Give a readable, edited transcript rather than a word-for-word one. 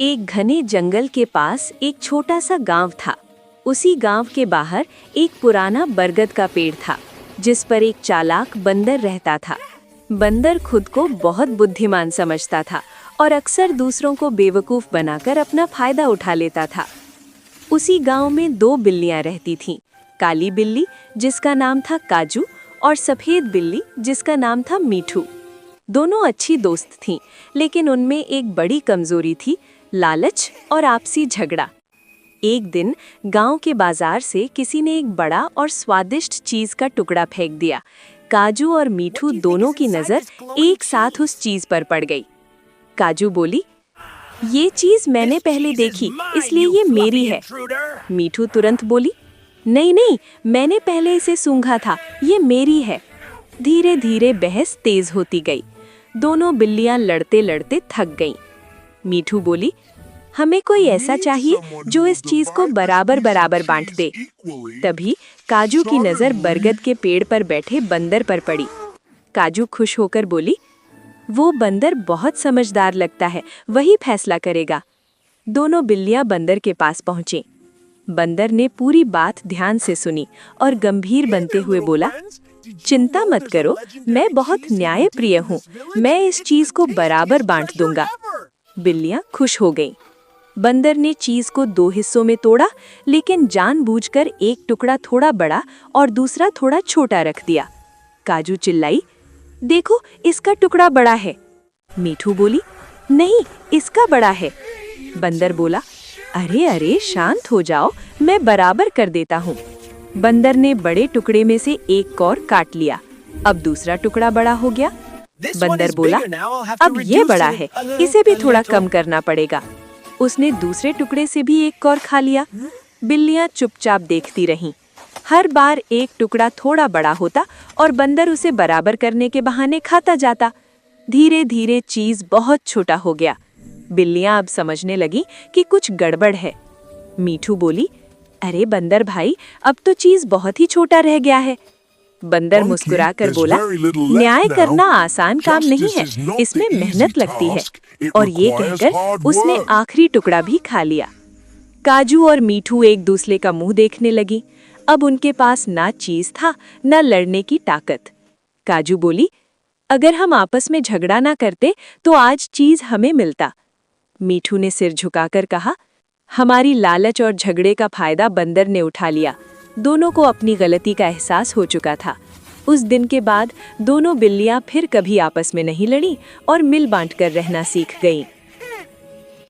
एक घने जंगल के पास एक छोटा सा गांव था। उसी गांव के बाहर एक पुराना बरगद का पेड़ था, जिस पर एक चालाक बंदर रहता था। बंदर खुद को बहुत बुद्धिमान समझता था और अक्सर दूसरों को बेवकूफ बनाकर अपना फायदा उठा लेता था। उसी गांव में दो बिल्लियां रहती थीं, काली बिल्ली जिसका नाम था काजू और सफेद बिल्ली जिसका नाम था मीठू। दोनों अच्छी दोस्त थीं, लेकिन उनमें एक बड़ी कमजोरी थी, लालच और आपसी झगड़ा। एक दिन गांव के बाजार से किसी ने एक बड़ा और स्वादिष्ट चीज का टुकड़ा फेंक दिया। काजू और मीठू दोनों की नजर एक साथ उस चीज पर पड़ गई। काजू बोली, ये चीज मैंने पहले देखी, इसलिए ये मेरी है। मीठू तुरंत बोली, नहीं नहीं, मैंने पहले इसे सूंघा था, ये मेरी है। धीरे धीरे बहस तेज होती गई। दोनों बिल्लियां लड़ते लड़ते थक गईं। मीठू बोली, हमें कोई ऐसा चाहिए जो इस चीज को बराबर बराबर बांट दे। तभी काजू की नजर बरगद के पेड़ पर बैठे बंदर पर पड़ी। काजू खुश होकर बोली, वो बंदर बहुत समझदार लगता है, वही फैसला करेगा। दोनों बिल्लियां बंदर के पास पहुंची। बंदर ने पूरी बात ध्यान से सुनी और गंभीर बनते हुए बोला, चिंता मत करो, मैं बहुत न्यायप्रिय हूँ, मैं इस चीज को बराबर बांट दूंगा। बिल्लियां खुश हो गईं। बंदर ने चीज को दो हिस्सों में तोड़ा, लेकिन जानबूझकर एक टुकड़ा थोड़ा बड़ा और दूसरा थोड़ा छोटा रख दिया। काजू चिल्लाई, देखो इसका टुकड़ा बड़ा है। मीठू बोली, नहीं, इसका बड़ा है। बंदर बोला, अरे अरे शांत हो जाओ, मैं बराबर कर देता हूँ। बंदर ने बड़े टुकड़े में से एक कौर काट लिया। अब दूसरा टुकड़ा बड़ा हो गया। बंदर बोला, अब ये बड़ा है, इसे भी थोड़ा कम करना पड़ेगा। उसने दूसरे टुकड़े से भी एक कौर खा लिया। बिल्लियां चुपचाप देखती रहीं। हर बार एक टुकड़ा थोड़ा बड़ा होता और बंदर उसे बराबर करने के बहाने खाता जाता। धीरे धीरे चीज बहुत छोटा हो गया। बिल्लियां अब समझने लगी कि कुछ गड़बड़ है। मीठू बोली, अरे बंदर भाई, अब तो चीज बहुत ही छोटा रह गया है। बंदर मुस्कुराकर बोला, न्याय करना आसान काम नहीं है, इसमें मेहनत लगती है। और ये कहकर उसने आखिरी टुकड़ा भी खा लिया। काजू और मीठू एक दूसरे का मुंह देखने लगी। अब उनके पास ना चीज था, ना लड़ने की ताकत। काजू बोली, अगर हम आपस में झगड़ा ना करते तो आज चीज हमें मिलता। मीठू ने सिर झुकाकर कहा, हमारी लालच और झगड़े का फायदा बंदर ने उठा लिया। दोनों को अपनी गलती का एहसास हो चुका था। उस दिन के बाद दोनों बिल्लियां फिर कभी आपस में नहीं लड़ी और मिल बांट कर रहना सीख गईं।